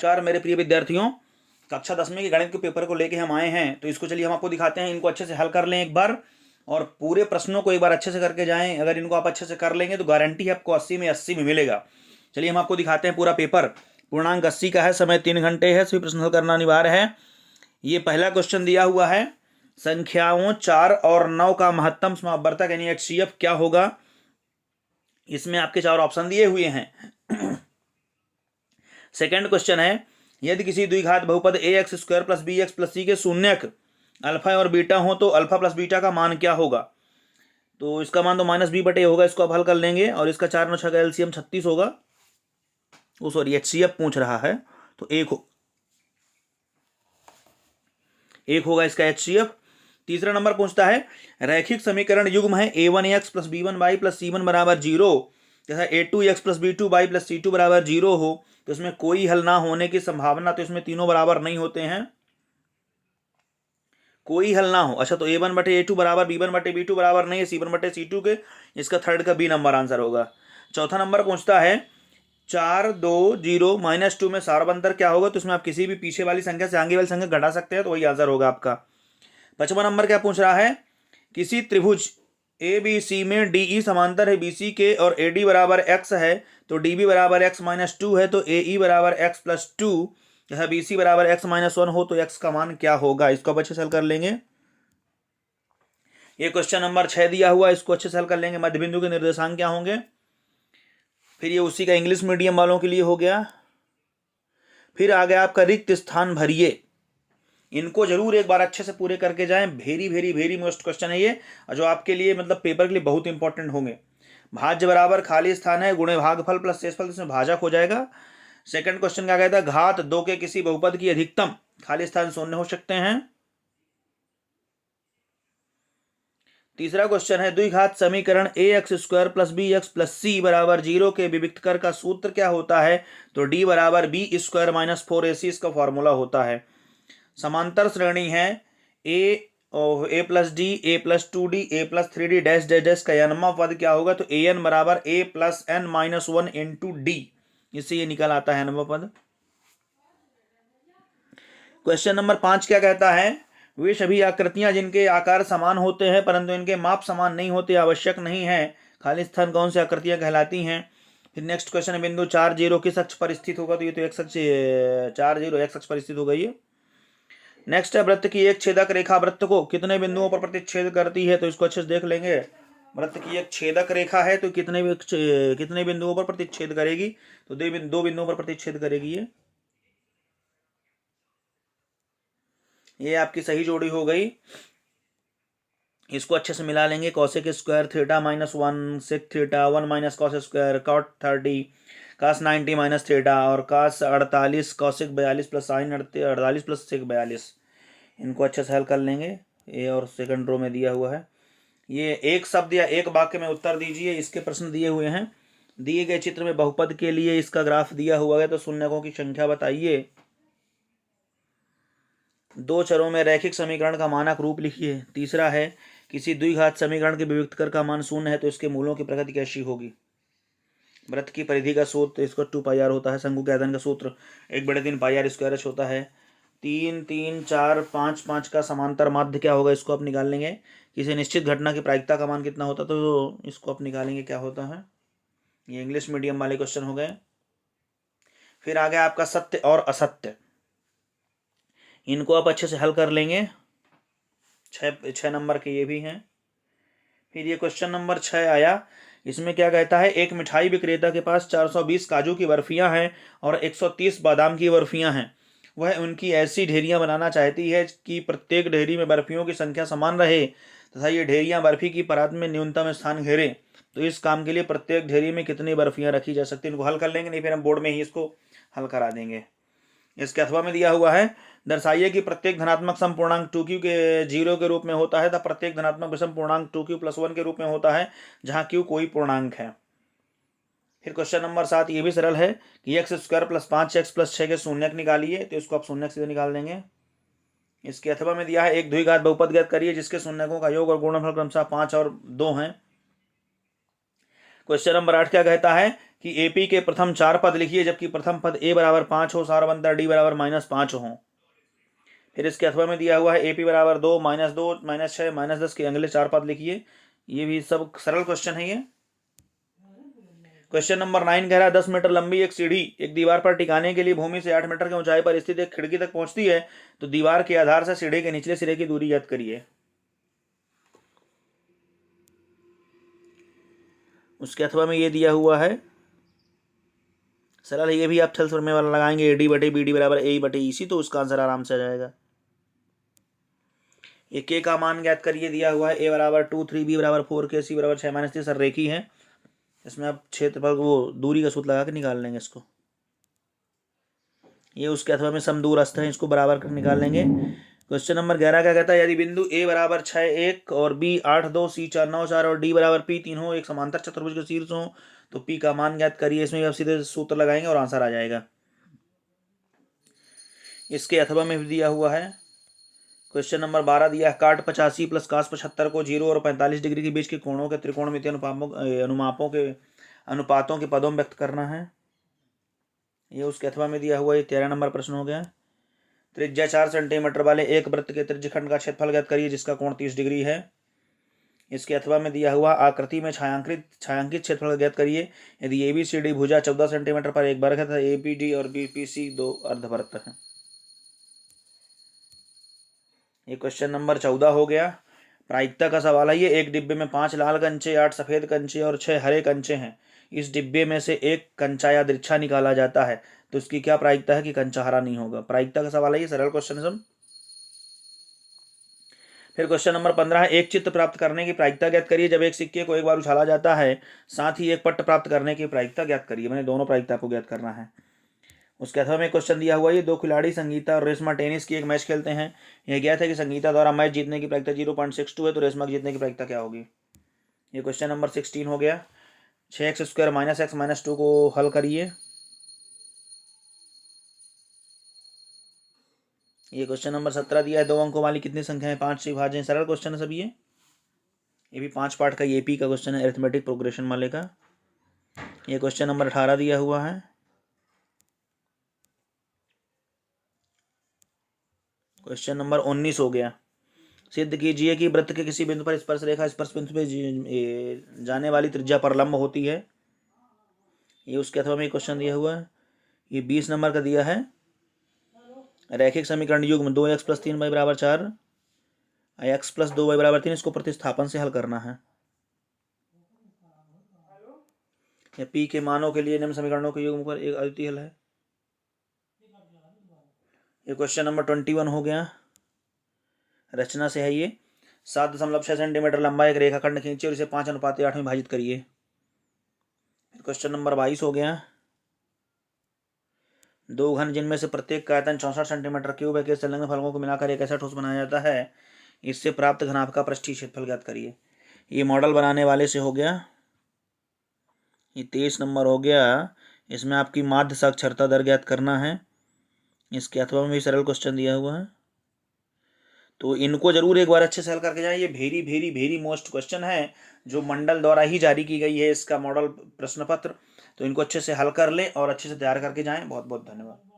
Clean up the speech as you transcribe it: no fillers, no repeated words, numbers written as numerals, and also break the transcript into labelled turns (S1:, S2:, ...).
S1: नमस्कार मेरे प्रिय विद्यार्थियों, कक्षा 10वीं के गणित के पेपर को लेके हम आए हैं। तो इसको चलिए हम आपको दिखाते हैं। इनको अच्छे से हल कर लें एक बार और पूरे प्रश्नों को एक बार अच्छे से करके जाएं। अगर इनको आप अच्छे से कर लेंगे तो गारंटी है आपको 80 में 80 में मिलेगा। चलिए हम आपको दिखाते हैं पूरा पेपर। पूर्णांक 80 का है, समय 3 घंटे है, सभी प्रश्न हल करना अनिवार्य है। ये पहला क्वेश्चन दिया हुआ है, संख्याओं 4 और 9 का महत्तम समापवर्तक यानी HCF क्या होगा। इसमें आपके 4 ऑप्शन दिए हुए हैं। सेकंड क्वेश्चन है, यदि किसी द्विघात बहुपद ax² + bx + c के शून्यक अल्फा और बीटा हो तो अल्फा प्लस बीटा का मान क्या होगा। तो इसका मान तो -b/a होगा। इसको आप हल कर लेंगे और इसका 4 9 6 का LCM 36 होगा। वो सॉरी HCF पूछ रहा है तो एक होगा इसका HCF। तीसरा नंबर पूछता है, रैखिक समीकरण युग्म है a1x + b1y + c1 = 0 तथा a2x + b2y + c2 = 0 हो तो इसमें कोई हल ना होने की संभावना, तो इसमें तीनों बराबर नहीं होते हैं, कोई हल ना हो। अच्छा, तो a1/a2 बराबर b1/b2 बराबर नहीं है c1/c2 के। इसका थर्ड का बी नंबर आंसर होगा। चौथा नंबर पूछता है, 4 2 0 -2 में सारबंतर क्या होगा। तो इसमें आप किसी भी पीछे वाली संख्या से आगे वाली संख्या घटा सकते हैं, तो वही आंसर होगा आपका। 5वां नंबर क्या पूछ रहा है, किसी त्रिभुज ABC में DE समांतर है BC के और AD बराबर x है तो DB बराबर x - 2 है तो AE बराबर x + 2 तथा BC बराबर x - 1 हो तो x का मान क्या होगा। इसको आप अच्छे से हल कर लेंगे। ये क्वेश्चन नंबर 6 दिया हुआ, इसको अच्छे से हल कर लेंगे। मध्य बिंदु के निर्देशांक क्या होंगे। फिर ये उसी का इंग्लिश मीडियम वालों के लिए हो गया। फिर आ गया आपका रिक्त स्थान भरिए। इनको जरूर एक बार अच्छे से पूरे करके जाएं। Very very very most question है ये, जो आपके लिए मतलब पेपर के लिए बहुत इंपॉर्टेंट होंगे। भाज्य बराबर खाली स्थान है गुणे भागफल प्लस शेषफल, इसमें भाजक हो जाएगा। सेकंड क्वेश्चन क्या कहता है, घात 2 के किसी बहुपद की अधिकतम खाली स्थान शून्य हो सकते हैं। तीसरा क्वेश्चन है, द्विघात समीकरण ax² + bx + c = 0 के विविक्तकर का सूत्र क्या होता है। तो d = b² - 4ac इसका फॉर्मूला होता है। समांतर श्रेणी है a + d a + 2d a + 3d dash dash dash का n पद क्या होगा। तो an बराबर a + n - 1 × d, इससे ये निकल आता है n पद। क्वेश्चन नंबर 5 क्या कहता है, वे सभी आकृतियां जिनके आकार समान होते हैं परंतु इनके माप समान नहीं होते आवश्यक नहीं है, खाली स्थान कौन सी आकृतियां कहलाती हैं। फिर नेक्स्ट क्वेश्चन है, बिंदु 4 0 किस अक्ष पर स्थित होगा। तो ये तो x अक्ष, 4 0 x अक्ष पर स्थित होगा ये। नेक्स्ट है, वृत्त की एक छेदक रेखा वृत्त को कितने बिंदुओं पर प्रतिच्छेद करती है। तो इसको अच्छे से देख लेंगे। वृत्त की एक छेदक रेखा है तो कितने बिंदुओं पर प्रतिच्छेद करेगी। तो 2 बिंदुओं पर प्रतिच्छेद करेगी ये आपकी सही जोड़ी हो गई। इसको अच्छे से मिला लेंगे। cosec² θ - 1 sec θ 1 - cos² cot 30 cos 90 - θ और cos 48 cosec 42 + sin 48 + sec 42। इनको अच्छे से हल कर लेंगे। ए और सेकंड रो में दिया हुआ है। ये एक शब्द या एक वाक्य में उत्तर दीजिए, इसके प्रश्न दिए हुए हैं। दिए गए चित्र में बहुपद के लिए इसका ग्राफ दिया हुआ है तो शून्यकों की संख्या बताइए। 2 चरों में रैखिक समीकरण का मानक रूप लिखिए। तीसरा है, किसी द्विघात समीकरण के विविक्तकर का मान शून्य है तो इसके मूलों की प्रकृति कैसी होगी। वृत्त की परिधि का सूत्र इसका 2πr होता है। शंकु के आयतन का सूत्र 1/3 πr² होता है। 3 3 4 5 5 का समांतर माध्य क्या होगा, इसको आप निकाल लेंगे। किसी निश्चित घटना की प्रायिकता का मान कितना होता तो इसको आप निकालेंगे क्या होता है। ये इंग्लिश मीडियम वाले क्वेश्चन हो गए। फिर आ गया आपका सत्य और असत्य, इनको आप अच्छे से हल कर लेंगे। 6 नंबर के ये भी हैं। फिर ये क्वेश्चन नंबर 6 आया, इसमें क्या कहता है, एक मिठाई विक्रेता के पास 420 काजू की बर्फियां हैं और 130 बादाम की बर्फियां हैं। वह उनकी ऐसी ढेरियां बनाना चाहती है कि प्रत्येक ढेरी में बर्फियों की संख्या समान रहे तथा ये ढेरियां बर्फी की परत में न्यूनतम स्थान घेरे। तो इस काम के लिए प्रत्येक ढेरी में कितनी बर्फियां रखी जा सकती हैं। इनको हल कर लेंगे, नहीं फिर हम बोर्ड में ही इसको हल करा देंगे। इसके अथवा में दिया हुआ है, दर्शाइए कि प्रत्येक धनात्मक सम पूर्णांक 2q के 0 के रूप में होता है तथा प्रत्येक धनात्मक विषम पूर्णांक 2q + 1 के रूप में होता है जहां q कोई पूर्णांक है। फिर क्वेश्चन नंबर 7 ये भी सरल है कि x² + 5x + 6 के शून्यक निकालिए। तो इसको आप शून्यक सीधे निकाल देंगे। इसके अथवा में दिया है, एक द्विघात बहुपद ज्ञात करिए जिसके शून्यकों का योग और गुणनफल क्रमशः 5 और 2 हैं। क्वेश्चन नंबर 8 क्या कहता है कि एपी के प्रथम 4 पद लिखिए जबकि प्रथम पद ए बराबर 5 हो, सारबंतर डी बराबर -5 हो। फिर इसके अथवा में दिया हुआ है एपी बराबर 2, -2, -6, -10 के अगले 4 पद लिखिए। ये भी सब सरल क्वेश्चन है ये। क्वेश्चन नंबर 9 कह रहा है 10 मीटर लंबी एक सीढ़ी एक दीवार पर टिकाने के लिए भूमि से 8 मीटर की ऊंचाई पर स्थित एक खिड़की तक पहुंचती है, तो दीवार के आधार से सीढ़ी के निचले सिरे की दूरी ज्ञात करिए। उसके अथवा में ये दिया हुआ है सरल है, ये भी आप थल में वाला लगाएंगे एडी बटे बीडी बराबर ए बटे ईसी, तो उसका आंसर आराम से आ जाएगा। ये के का मान ज्ञात करिए दिया हुआ है, ए बराबर 2, 3, बी बराबर 4, के सी बराबर 6-3 सर रेखी है। इसमें आप क्षेत्रफल वो दूरी का सूत्र लगा के निकाल लेंगे इसको। ये उसके अथवा में समदूरस्थ है, इसको बराबर कर निकाल लेंगे। क्वेश्चन नंबर 11 क्या कहता है, यदि बिंदु ए बराबर 6, 1 और बी 8, 2, सी 4, 9, 4 और डी बराबर पी 3 हो, एक समांतर चतुर्भुज के शीर्ष हो, तो पी का मान ज्ञात करिए। इसमें आप सीधे सूत्र लगाएंगे और आंसर आ जाएगा। इसके अथवा में भी दिया हुआ है क्वेश्चन नंबर 12 दिया है, काट 85 प्लस कास 75 को 0 और 45 डिग्री के बीच के कोणों के त्रिकोणमितीय अनुपातों के पदों में व्यक्त करना है। ये उसके अथवा में दिया हुआ, ये 13 नंबर प्रश्न हो गया। त्रिज्या 4 सेंटीमीटर वाले एक वृत्त के त्रिज्यखंड का क्षेत्रफल ज्ञात करिए जिसका कोण 30 डिग्री है। इसके अथवा में दिया हुआ आकृति में छायांकित क्षेत्रफल ज्ञात करिए यदि एबीसीडी भुजा 14 सेंटीमीटर पर एक वर्ग है तो एपीडी और बीपीसी 2 अर्धवृत्त है। ये क्वेश्चन नंबर 14 हो गया। प्रायिकता का सवाल है, ये एक डिब्बे में 5 लाल कंचे, 8 सफेद कंचे और 6 हरे कंचे हैं। इस डिब्बे में से एक कंचा या दृक्षा निकाला जाता है, तो इसकी क्या प्रायिकता है कि कंचा हरा नहीं होगा। प्रायिकता का सवाल है, ये सरल क्वेश्चन है सब। फिर क्वेश्चन नंबर 15 है, एक चित्त प्राप्त करने की प्रायिकता ज्ञात करिए जब एक सिक्के को एक बार उछाला जाता है, साथ ही एक पट्ट प्राप्त करने की प्रायिकता ज्ञात करिए। मैंने दोनों प्रायिकता को ज्ञात करना है। उसके अथवा में क्वेश्चन दिया हुआ, ये दो खिलाड़ी संगीता और रेशमा टेनिस की एक मैच खेलते हैं। यह ज्ञात है कि संगीता द्वारा मैच जीतने की प्रायिकता 0.62 है, तो रेशमा जीतने की प्रायिकता क्या होगी। ये क्वेश्चन नंबर 16 हो गया। 6x² - x - 2 को हल करिए। ये क्वेश्चन नंबर 17 दिया है, 2 अंकों वाली कितनी संख्याएं 5 से विभाज्य। सरल क्वेश्चन है सब ये भी 5 पार्ट का एपी का क्वेश्चन है, अरिथमेटिक प्रोग्रेशन वाले का। ये क्वेश्चन नंबर 18 दिया हुआ है। क्वेश्चन नंबर 19 हो गया, सिद्ध कीजिए कि वृत्त के किसी बिंदु पर स्पर्श रेखा स्पर्श बिंदु पे जाने वाली त्रिज्या पर लंब होती है। ये उसके अथवा में क्वेश्चन दिया हुआ है। ये 20 नंबर का दिया है, रैखिक समीकरण युग्म 2x + 3y = 4, x + 2y = 3, इसको प्रतिस्थापन से हल करना है। या p के मानों के लिए निम्न समीकरणों के युग्म पर एक अद्वितीय हल है। ये क्वेश्चन नंबर 21 हो गया। रचना से है ये, 7.6 सेंटीमीटर लंबा एक रेखाखंड खींचिए और इसे 5:8 में विभाजित करिए। क्वेश्चन नंबर 22 हो गया, दो घन जिनमें से प्रत्येक का आयतन 64 सेंटीमीटर क्यूब है के संलग्न फलकों को मिलाकर एक ऐसा ठोस बनाया जाता है, इससे प्राप्त घनाभ का पृष्ठीय क्षेत्रफल ज्ञात करिए। ये मॉडल बनाने वाले से हो गया। ये 23 नंबर हो गया। इसमें आपकी माध्य साक्षरता दर ज्ञात करना है। इसके अथवा में भी सरल क्वेश्चन दिया हुआ है, तो इनको जरूर एक बार अच्छे से हल करके जाएं। ये very very very most question है जो मंडल द्वारा ही जारी की गई है इसका मॉडल प्रश्न पत्र, तो इनको अच्छे से हल कर लें और अच्छे से तैयार करके जाएं। बहुत बहुत धन्यवाद।